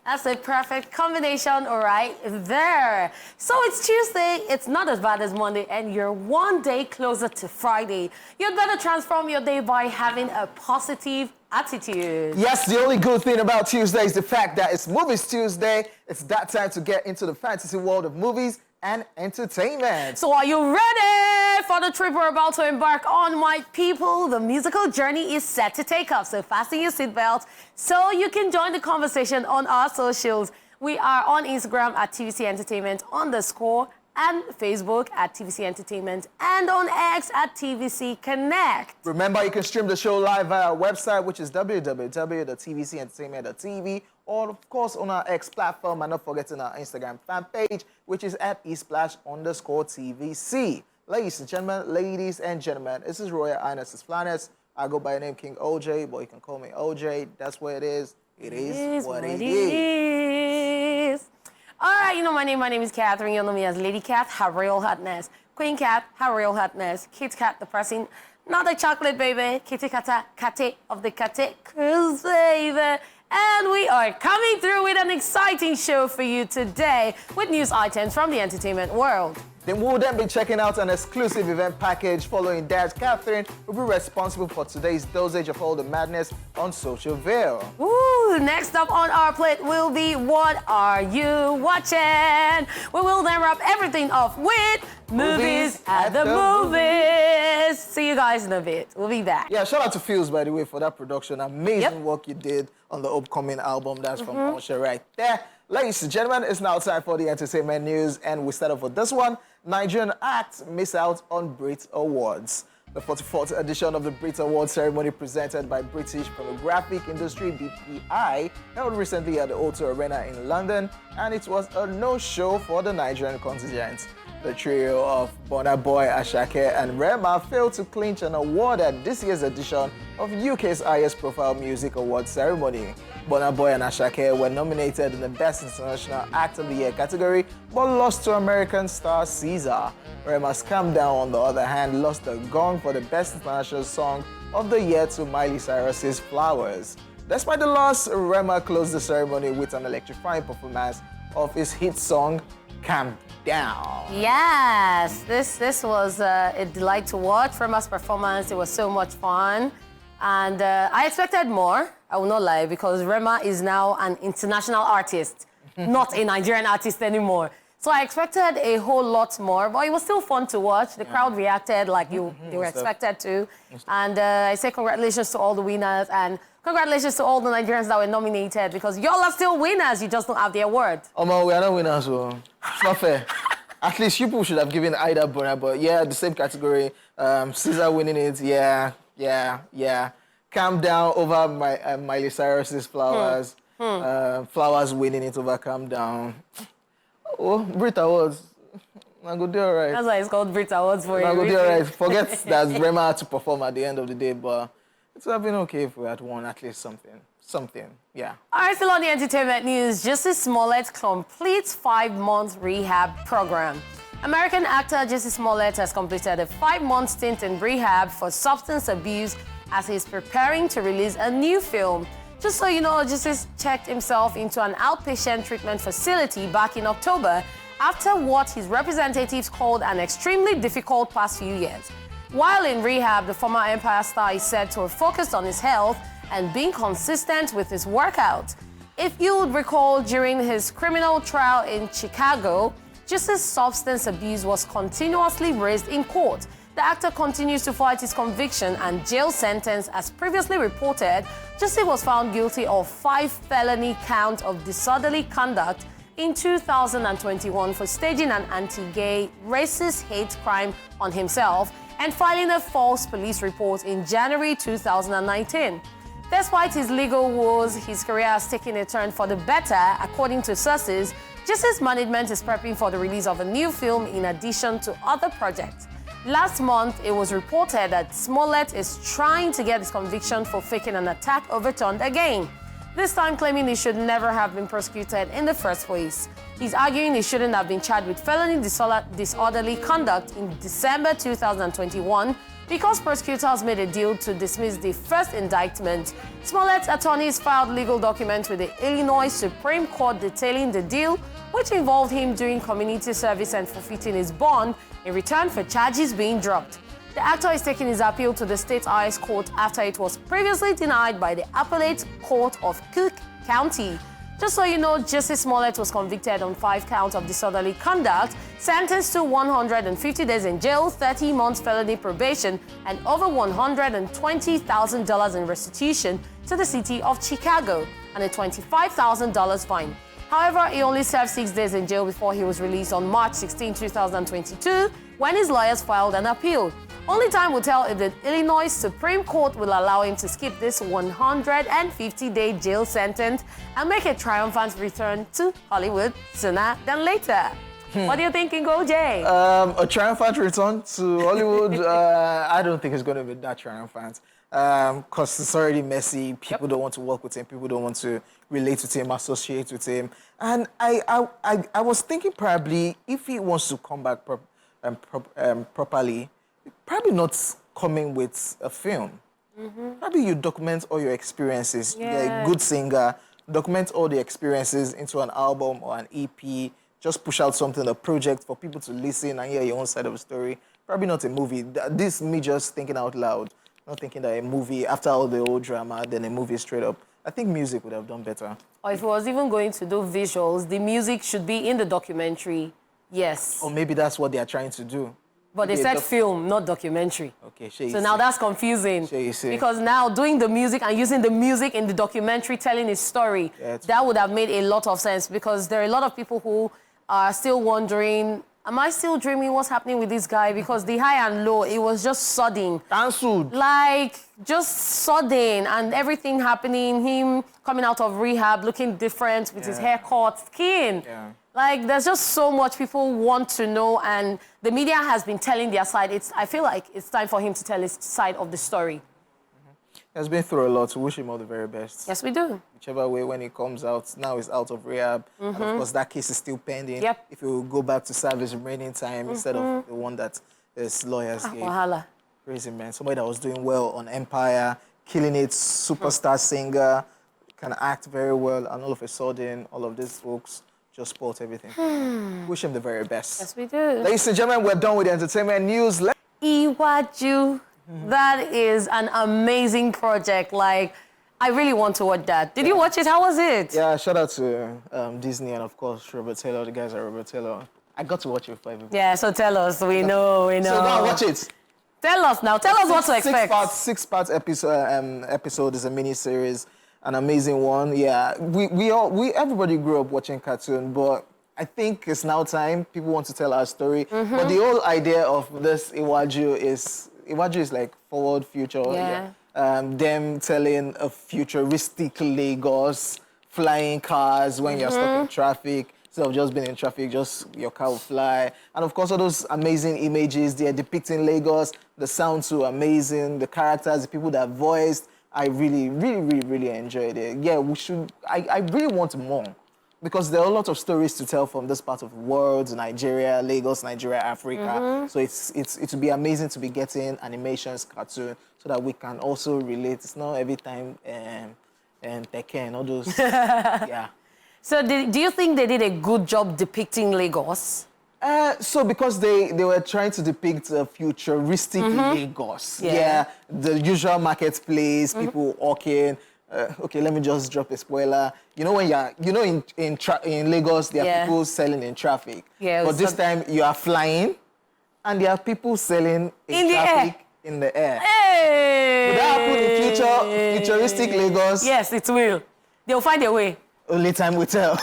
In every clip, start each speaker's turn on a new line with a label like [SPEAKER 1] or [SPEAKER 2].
[SPEAKER 1] That's a perfect combination right there. So it's Tuesday, it's not as bad as Monday, and you're one day closer to Friday. You'd better transform your day by having a positive attitude.
[SPEAKER 2] Yes, the only good thing about Tuesday is the fact that it's Movies Tuesday. It's that time to get into the fantasy world of movies and entertainment.
[SPEAKER 1] So are you ready for the trip we're about to embark on, my people? The musical journey is set to take off, so fasten your seatbelts so you can join the conversation on our socials. We are on Instagram at TVC Entertainment _ and Facebook at TVC Entertainment and on X at TVC Connect.
[SPEAKER 2] Remember, you can stream the show live via our website, which is www.tvcentertainment.tv, or of course on our X platform, and not forgetting our Instagram fan page, which is at Esplash_TVC. Ladies and gentlemen, this is Royal Highness Esplash. I go by the name King OJ, but you can call me OJ. That's what it is. It is what it is.
[SPEAKER 1] All right, you know my name is Catherine. You know me as Lady Cat, her real hotness. Queen Cat, her real hotness. Kit Kat, the person, not the chocolate baby. Kitty Kata, Kate of the Kate Crusader. And we are coming through with an exciting show for you today with news items from the entertainment world.
[SPEAKER 2] Then we'll then be checking out an exclusive event package following that. Catherine will be responsible for today's dosage of all the madness on Social Veil.
[SPEAKER 1] Ooh, next up on our plate will be What Are You Watching? We will then wrap everything off with Movies at the Movies. See you guys in a bit. We'll be back.
[SPEAKER 2] Yeah, shout out to Faves, by the way, for that production. Amazing work you did on the upcoming album. That's from Osha right there. Ladies and gentlemen, it's now time for the entertainment news, and we start off with this one. Nigerian acts miss out on Brit Awards. The 44th edition of the Brit Awards ceremony presented by British Pornographic Industry BPI held recently at the O2 Arena in London, and it was a no-show for the Nigerian contingent. The trio of Burna Boy, Asake, and Rema failed to clinch an award at this year's edition of UK's highest profile music awards ceremony. Burna Boy and Asake were nominated in the Best International Act of the Year category, but lost to American star Caesar. Rema's Calm Down, on the other hand, lost the gong for the Best International Song of the Year to Miley Cyrus's Flowers. Despite the loss, Rema closed the ceremony with an electrifying performance of his hit song, Calm Down.
[SPEAKER 1] Yes, this was a delight to watch. Rema's performance, it was so much fun. And I expected more, I will not lie, because Rema is now an international artist, not a Nigerian artist anymore. So I expected a whole lot more, but it was still fun to watch. The crowd reacted like they were expected to. And I say congratulations to all the winners, and congratulations to all the Nigerians that were nominated, because y'all are still winners, you just don't have the award.
[SPEAKER 2] Oh man, we are not winners, so it's not fair. At least you people should have given either Burna, but yeah, the same category. Caesar winning it, yeah. Calm Down over Miley Cyrus's Flowers. Flowers winning it over Calm Down. Oh, Brit Awards. I'm going to do all right.
[SPEAKER 1] That's why it's called Brit Awards for you.
[SPEAKER 2] I'm going to do all right. Forget that Rema had to perform at the end of the day, but it would have been okay if we had won at least something. Yeah.
[SPEAKER 1] All right, still on the entertainment news, Justice Smollett completes 5-month rehab program. American actor Justice Smollett has completed a 5-month stint in rehab for substance abuse as he's preparing to release a new film. Just so you know, Justice checked himself into an outpatient treatment facility back in October after what his representatives called an extremely difficult past few years. While in rehab, the former Empire star is said to have focused on his health and being consistent with his workout. If you would recall, during his criminal trial in Chicago, Justice's substance abuse was continuously raised in court. The actor continues to fight his conviction and jail sentence. As previously reported, Justice was found guilty of 5 felony counts of disorderly conduct in 2021 for staging an anti-gay, racist hate crime on himself and filing a false police report in January 2019. Despite his legal woes, his career has taken a turn for the better, according to sources. Justice management is prepping for the release of a new film in addition to other projects. Last month, it was reported that Smollett is trying to get his conviction for faking an attack overturned again, this time claiming he should never have been prosecuted in the first place. He's arguing he shouldn't have been charged with felony disorderly conduct in December 2021 Because prosecutors made a deal to dismiss the first indictment, Smollett's attorneys filed legal documents with the Illinois Supreme Court detailing the deal, which involved him doing community service and forfeiting his bond in return for charges being dropped. The actor is taking his appeal to the state's highest court after it was previously denied by the Appellate Court of Cook County. Just so you know, Justice Smollett was convicted on 5 counts of disorderly conduct, sentenced to 150 days in jail, 30 months felony probation, and over $120,000 in restitution to the city of Chicago, and a $25,000 fine. However, he only served 6 days in jail before he was released on March 16, 2022, when his lawyers filed an appeal. Only time will tell if the Illinois Supreme Court will allow him to skip this 150-day jail sentence and make a triumphant return to Hollywood sooner than later. What do you think, Ingo J?
[SPEAKER 2] A triumphant return to Hollywood, I don't think it's going to be that triumphant. Because it's already messy. People don't want to work with him. People don't want to relate with him, associate with him. And I was thinking probably if he wants to come back properly, probably not coming with a film. Probably you document all your experiences.
[SPEAKER 1] Yeah.
[SPEAKER 2] You're a good singer. Document all the experiences into an album or an EP. Just push out something, a project for people to listen and hear your own side of the story. Probably not a movie. This me just thinking out loud. Not thinking that a movie, after all the old drama, then a movie straight up. I think music would have done better.
[SPEAKER 1] Or if he was even going to do visuals, the music should be in the documentary. Yes.
[SPEAKER 2] Or maybe that's what they are trying to do.
[SPEAKER 1] But they said film, not documentary.
[SPEAKER 2] Okay,
[SPEAKER 1] so now that's confusing.
[SPEAKER 2] See.
[SPEAKER 1] Because now doing the music and using the music in the documentary, telling his story, that would have made a lot of sense, because there are a lot of people who are still wondering, am I still dreaming? What's happening with this guy? Because the high and low, it was just sudden.
[SPEAKER 2] Cancelled.
[SPEAKER 1] Like, just sudden, and everything happening, him coming out of rehab, looking different with his haircut, skin.
[SPEAKER 2] Yeah.
[SPEAKER 1] Like, there's just so much people want to know, and the media has been telling their side. I feel like it's time for him to tell his side of the story.
[SPEAKER 2] He has been through a lot, so wish him all the very best.
[SPEAKER 1] Yes, we do.
[SPEAKER 2] Whichever way, when he comes out, now he's out of rehab. And of course, that case is still pending.
[SPEAKER 1] Yep.
[SPEAKER 2] If he will go back to serve his remaining time instead of the one that his lawyers gave.
[SPEAKER 1] Wahala.
[SPEAKER 2] Crazy, man. Somebody that was doing well on Empire, killing it, superstar singer, can act very well, and all of a sudden, all of these folks just spoiled everything. Wish him the very best.
[SPEAKER 1] Yes, we do.
[SPEAKER 2] Ladies and gentlemen, we're done with the entertainment news.
[SPEAKER 1] Iwaju, that is an amazing project. Like, I really want to watch that. Did you watch it? How was it?
[SPEAKER 2] Yeah, shout out to Disney and, of course, Robert Taylor. The guys at Robert Taylor. I got to watch it for everybody.
[SPEAKER 1] Yeah, so tell us. We know.
[SPEAKER 2] So now watch it.
[SPEAKER 1] Tell us now. Tell us what to expect.
[SPEAKER 2] Six-part episode is a mini-series. An amazing one. Yeah, everybody grew up watching cartoon, but I think it's now time. People want to tell our story. But the whole idea of this Iwaju is like forward, future.
[SPEAKER 1] Yeah.
[SPEAKER 2] Them telling a futuristic Lagos, flying cars when you're stuck in traffic. Instead of just being in traffic, just your car will fly. And of course, all those amazing images, they're depicting Lagos. The sounds so amazing. The characters, the people that voiced. I really enjoyed it. Yeah, I really want more, because there are a lot of stories to tell from this part of the world, Nigeria, Lagos, Nigeria, Africa. So it would be amazing to be getting animations, cartoon, so that we can also relate. It's not every time and Tekken, all those. Yeah.
[SPEAKER 1] So do you think they did a good job depicting Lagos?
[SPEAKER 2] So because they were trying to depict a futuristic Lagos. Yeah. The usual marketplace, people walking. Okay, let me just drop a spoiler. You know when in Lagos there are people selling in traffic. Yeah. But this time you are flying, and there are people selling in traffic in the air.
[SPEAKER 1] Hey!
[SPEAKER 2] Will that happen in futuristic Lagos?
[SPEAKER 1] Yes, it will. They'll find a way.
[SPEAKER 2] Only time will tell.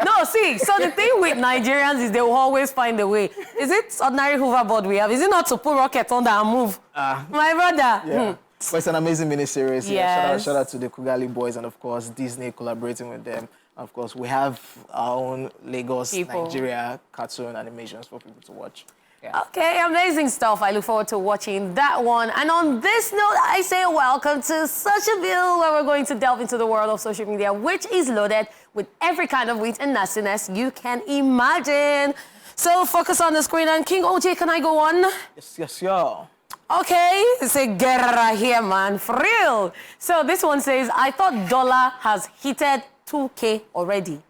[SPEAKER 1] No, see, so the thing with Nigerians is they will always find a way. Is it ordinary hoverboard we have? Is it not to put rockets on and move? My brother.
[SPEAKER 2] Yeah. But it's an amazing miniseries.
[SPEAKER 1] Yes.
[SPEAKER 2] Yeah, shout out to the Kugali boys and, of course, Disney collaborating with them. Of course, we have our own Lagos, Nigeria cartoon animations for people to watch. Yeah.
[SPEAKER 1] Okay, amazing stuff. I look forward to watching that one. And on this note, I say welcome to Socialville, where we're going to delve into the world of social media, which is loaded with every kind of wit and nastiness you can imagine. So focus on the screen. And King OJ, can I go on?
[SPEAKER 2] Yes, y'all.
[SPEAKER 1] Okay, it's a guerra here, man, for real. So this one says, I thought dollar has hit 2K already.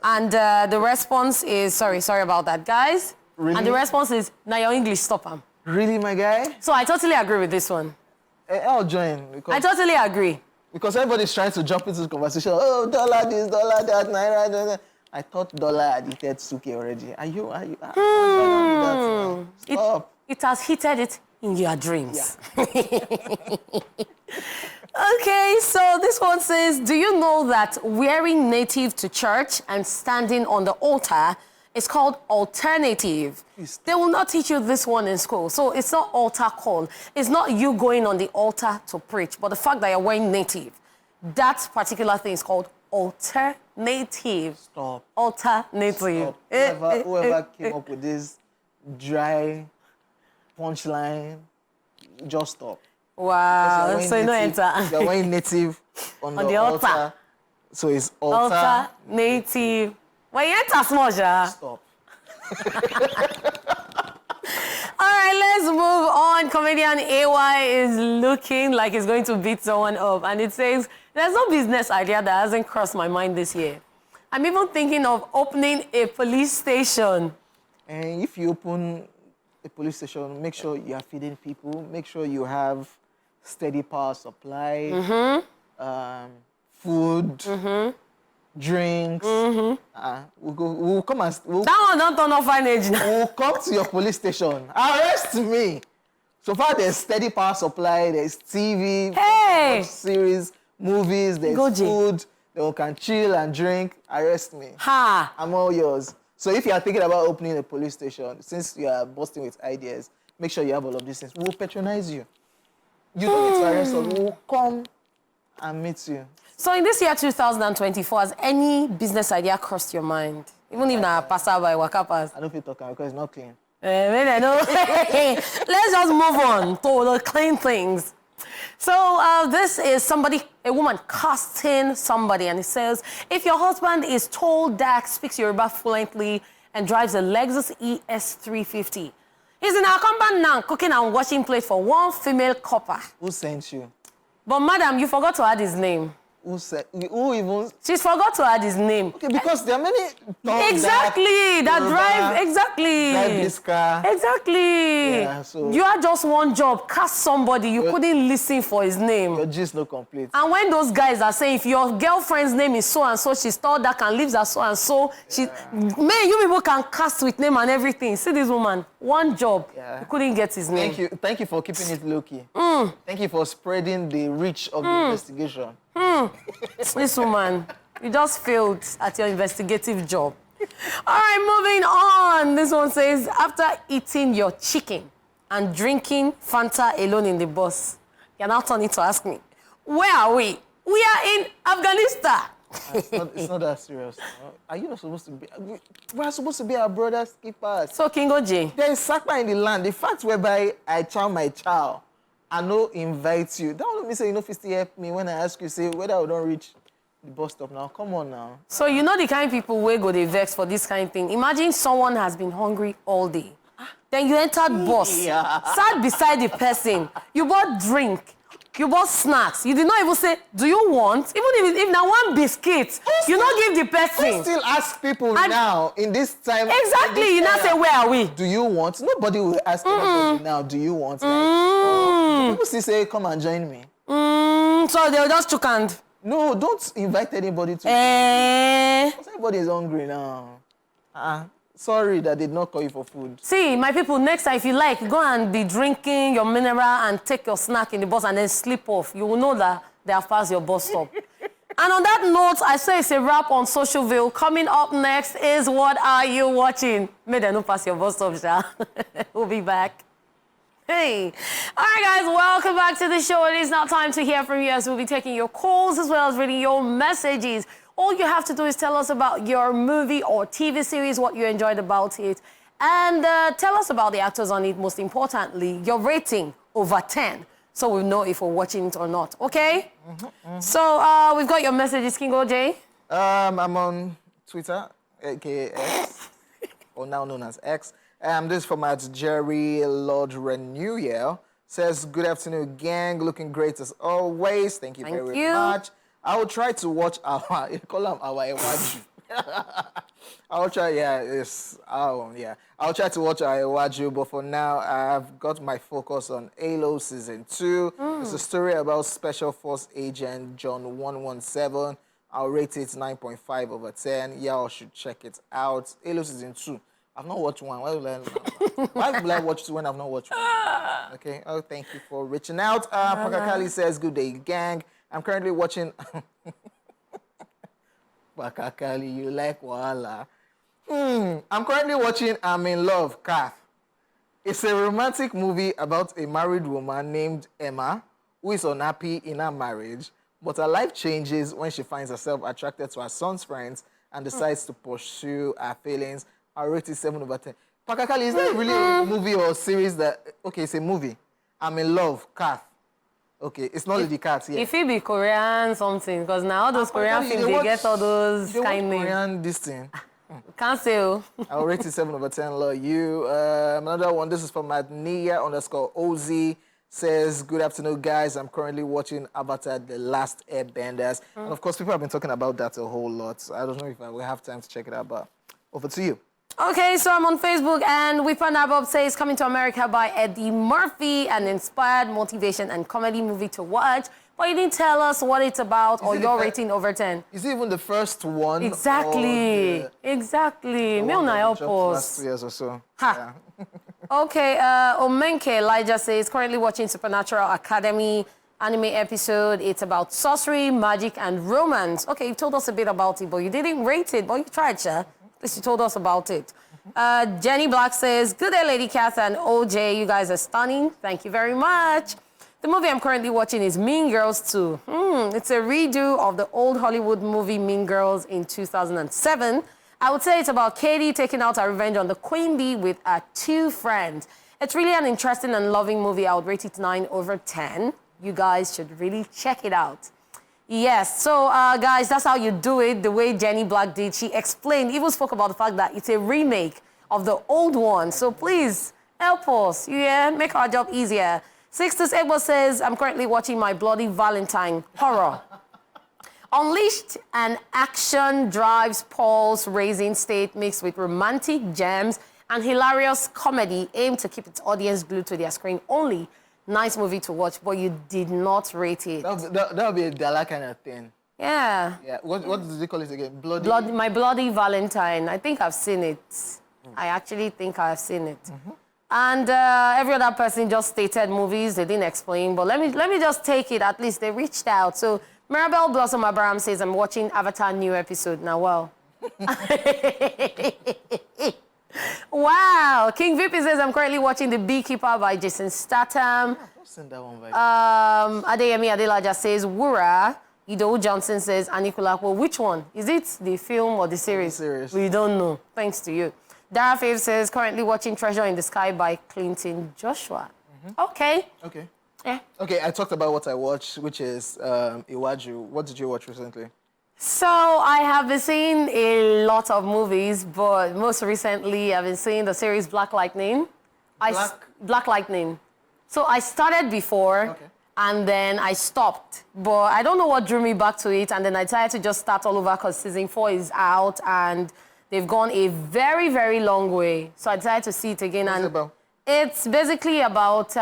[SPEAKER 1] And the response is, sorry about that, guys.
[SPEAKER 2] Really?
[SPEAKER 1] And the response is, now your English, stop him.
[SPEAKER 2] Really, my guy?
[SPEAKER 1] So I totally agree with this one.
[SPEAKER 2] I'll join. Because,
[SPEAKER 1] I totally agree.
[SPEAKER 2] because everybody's trying to jump into the conversation. Oh, dollar this, dollar that, naira, naira. I thought dollar had hit 2K already. Are you? Stop.
[SPEAKER 1] It has hit it in your dreams. Yeah. Okay, so this one says, do you know that wearing native to church and standing on the altar is called alternative? They will not teach you this one in school. So it's not altar call. It's not you going on the altar to preach, but the fact that you're wearing native, that particular thing is called alternative.
[SPEAKER 2] Stop.
[SPEAKER 1] Alternative.
[SPEAKER 2] Stop. Whoever came up with this dry punchline, just stop.
[SPEAKER 1] Wow, so you know enter.
[SPEAKER 2] You're wearing native on the altar. So it's
[SPEAKER 1] Altar, native. Well, you enter small, ja.
[SPEAKER 2] Stop.
[SPEAKER 1] All right, let's move on. Comedian AY is looking like he's going to beat someone up. And it says, there's no business idea that hasn't crossed my mind this year. I'm even thinking of opening a police station.
[SPEAKER 2] And if you open a police station, make sure you are feeding people. Make sure you have steady power supply, food, drinks. We'll come and...
[SPEAKER 1] That one don't turn orphanage now.
[SPEAKER 2] We'll come to your police station. Arrest me. So far, there's steady power supply, there's TV,
[SPEAKER 1] Hey!
[SPEAKER 2] series, movies, there's food. They can chill and drink. Arrest me.
[SPEAKER 1] Ha!
[SPEAKER 2] I'm all yours. So if you are thinking about opening a police station, since you are busting with ideas, make sure you have all of these things. We'll patronize you. You don't need to arrest us. We'll come and meet you.
[SPEAKER 1] So in this year 2024, has any business idea crossed your mind? Even if na passer by waka pass.
[SPEAKER 2] I don't feel talking because it's not clean.
[SPEAKER 1] Maybe I know. Let's just move on to the clean things. So this is a woman casting somebody, and it says, if your husband is tall, dark, speaks Yoruba fluently, and drives a Lexus ES350, he's in our compound now, cooking and washing plate for one female copper.
[SPEAKER 2] Who sent you?
[SPEAKER 1] But madam, you forgot to add his name.
[SPEAKER 2] Who even?
[SPEAKER 1] She's forgot to add his name.
[SPEAKER 2] Okay, because there are many
[SPEAKER 1] Exactly, that drive, exactly.
[SPEAKER 2] Drive this car.
[SPEAKER 1] Exactly.
[SPEAKER 2] Yeah, so
[SPEAKER 1] you had just one job, cast somebody, you couldn't listen for his name.
[SPEAKER 2] Your gist no complete.
[SPEAKER 1] And when those guys are saying, if your girlfriend's name is so-and-so, she's tall, dark, and lives as so-and-so, man, you people can cast with name and everything. See this woman, one job, you couldn't get his name.
[SPEAKER 2] Thank you for keeping it low-key. Thank you for spreading the reach of the investigation.
[SPEAKER 1] This woman, you just failed at your investigative job. All right, moving on. This one says, after eating your chicken and drinking Fanta alone in the bus, you're now turning to ask me, where are we? We are in Afghanistan.
[SPEAKER 2] It's not that serious. Are you not supposed to be? We are supposed to be our brother's keepers.
[SPEAKER 1] So, Kingo J.
[SPEAKER 2] There is Sakpa in the land. The fact whereby I chow my child, I no invite you. That would mean say you know, still help me when I ask you, say, whether I don't reach the bus stop now. Come on now.
[SPEAKER 1] So you know the kind of people where go they vex for this kind of thing. Imagine someone has been hungry all day. Then you entered bus, sat beside the person, you bought drink, you bought snacks. You did not even say, do you want? Even if now one biscuit, you not give the person.
[SPEAKER 2] You still ask people now in this time.
[SPEAKER 1] Exactly, you now say, where are we?
[SPEAKER 2] Do you want? Nobody will ask anybody now, do you want? Like, people still say, come and join me.
[SPEAKER 1] So they'll just chook hand.
[SPEAKER 2] No, don't invite anybody to. Because everybody is hungry now. Sorry that they did not call you for food.
[SPEAKER 1] See, my people, next time, if you like, go and be drinking your mineral and take your snack in the bus and then sleep off. You will know that they have passed your bus stop. And on that note, I say it's a wrap on Social Ville. Coming up next is What Are You Watching? May they not pass your bus stop, Sha. We'll be back. Hey. All right, guys, welcome back to the show. It is now time to hear from you as we'll be taking your calls as well as reading your messages. All you have to do is tell us about your movie or TV series, what you enjoyed about it, and tell us about the actors on it, most importantly, your rating over 10, so we'll know if we're watching it or not, okay? So we've got your messages, Kingo J.
[SPEAKER 2] I'm on Twitter, aka X, or now known as X. This is from Jerry Lord Renewal. says, good afternoon, gang. Looking great as always. Thank you very much. I will try to watch our, you call them our Ewaju. I'll try, I'll try to watch Iwaju, but for now, I've got my focus on Halo Season 2. It's a story about Special Force Agent John 117. I'll rate it 9.5 over 10. Y'all should check it out. Halo Season 2. I've not watched one. Why will I watch two when I've not watched one? Okay. Oh, thank you for reaching out. Pakakali says, good day, gang. I'm currently watching... Pakakali, you like Wala. I'm currently watching I'm in Love, Kath. It's a romantic movie about a married woman named Emma who is unhappy in her marriage, but her life changes when she finds herself attracted to her son's friends and decides to pursue her feelings. I'll rate it 7 over 10. Pakakali, is that really a movie or a series that... Okay, it's a movie. I'm in Love, Kath. Okay, it's not Lady Cat yet.
[SPEAKER 1] If it be Korean something, because now all those Korean films, they get all those kind of...
[SPEAKER 2] Korean this thing.
[SPEAKER 1] Can't say.
[SPEAKER 2] I'll rate it 7 over 10, love you. Another one, this is from Adnia_OZ. Says, good afternoon, guys. I'm currently watching Avatar The Last Airbenders. And of course, people have been talking about that a whole lot. So I don't know if I will have time to check it out, but over to you.
[SPEAKER 1] Okay, so I'm on Facebook, and We Found Our Bob says, coming to America by Eddie Murphy, an inspired motivation and comedy movie to watch. But you didn't tell us what it's about or your rating over 10.
[SPEAKER 2] Is it even the first one?
[SPEAKER 1] Exactly. Exactly. Milna help us.
[SPEAKER 2] Last 2 years or so.
[SPEAKER 1] Ha. Yeah. Okay, Omenke Elijah says, currently watching Supernatural Academy anime episode. It's about sorcery, magic, and romance. Okay, you told us a bit about it, but you didn't rate it. But you tried, Sha. At least you told us about it. Jenny Black says, good day, Lady Kath and OJ. You guys are stunning. Thank you very much. The movie I'm currently watching is Mean Girls 2. It's a redo of the old Hollywood movie Mean Girls in 2007. I would say it's about Katie taking out her revenge on the Queen Bee with her 2 friends. It's really an interesting and loving movie. I would rate it 9 over 10. You guys should really check it out. Yes, so guys, that's how you do it, the way Jenny Black did. She explained, even spoke about the fact that it's a remake of the old one. So please, help us, make our job easier. Sixtus Ebo says, I'm currently watching My Bloody Valentine horror. Unleashed and action drives pulse-raising state mixed with romantic gems and hilarious comedy aimed to keep its audience glued to their screen only. Nice movie to watch, but you did not rate it.
[SPEAKER 2] That would be a Dala kind of thing.
[SPEAKER 1] Yeah.
[SPEAKER 2] Yeah. What does they call it again?
[SPEAKER 1] My Bloody Valentine. I think I've seen it. I actually think I've seen it. And every other person just stated movies. They didn't explain. But let me just take it. At least they reached out. So Maribel Blossom Abraham says, I'm watching Avatar new episode. Now, well. Wow. King Vipi says, I'm currently watching The Beekeeper by Jason Statham. Adeyemi Adelaja says, Wura. Ido Johnson says, Anikulapo. Which one? Is it the film or the series?
[SPEAKER 2] The series.
[SPEAKER 1] We don't know. Thanks to you. Dara Faves says, currently watching Treasure in the Sky by Clinton Joshua. Okay.
[SPEAKER 2] Okay.
[SPEAKER 1] Yeah.
[SPEAKER 2] Okay, I talked about what I watched, which is Iwaju. What did you watch recently?
[SPEAKER 1] So I have been seeing a lot of movies, but most recently I've been seeing the series Black Lightning. Black Lightning. So I started before, and then I stopped. But I don't know what drew me back to it, and then I decided to just start all over because season 4 is out, and they've gone a very, very long way. So I decided to see it again.
[SPEAKER 2] What's it about?
[SPEAKER 1] It's basically about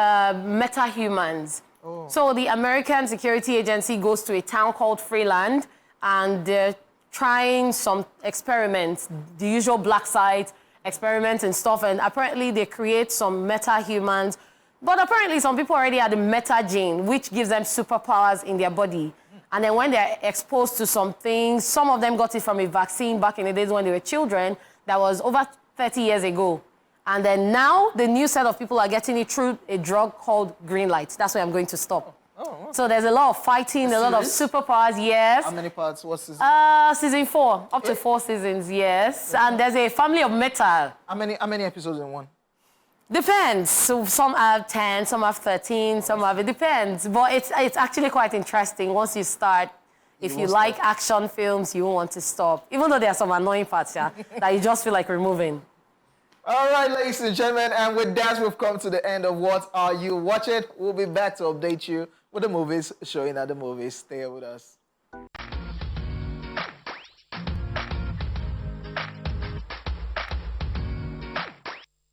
[SPEAKER 1] meta-humans. Oh. So the American Security Agency goes to a town called Freeland, and they're trying some experiments, the usual black site experiments and stuff, and apparently they create some meta-humans. But apparently some people already had the meta gene, which gives them superpowers in their body. And then when they're exposed to some things, some of them got it from a vaccine back in the days when they were children, that was over 30 years ago. And then now the new set of people are getting it through a drug called green light. That's where I'm going to stop. Oh. So there's a lot of fighting, a lot of superpowers, yes.
[SPEAKER 2] How many parts? What's season?
[SPEAKER 1] Season 4, up to 4 seasons, yes. Okay. And there's a family of metal.
[SPEAKER 2] How many episodes in one?
[SPEAKER 1] Depends. So some have 10, some have 13, some have... It depends. But it's actually quite interesting once you start. If you like action films, you won't want to stop. Even though there are some annoying parts, yeah, that you just feel like removing.
[SPEAKER 2] All right, ladies and gentlemen, and with that, we've come to the end of What Are You Watching? We'll be back to update you with the movies showing at the movies. Stay with us.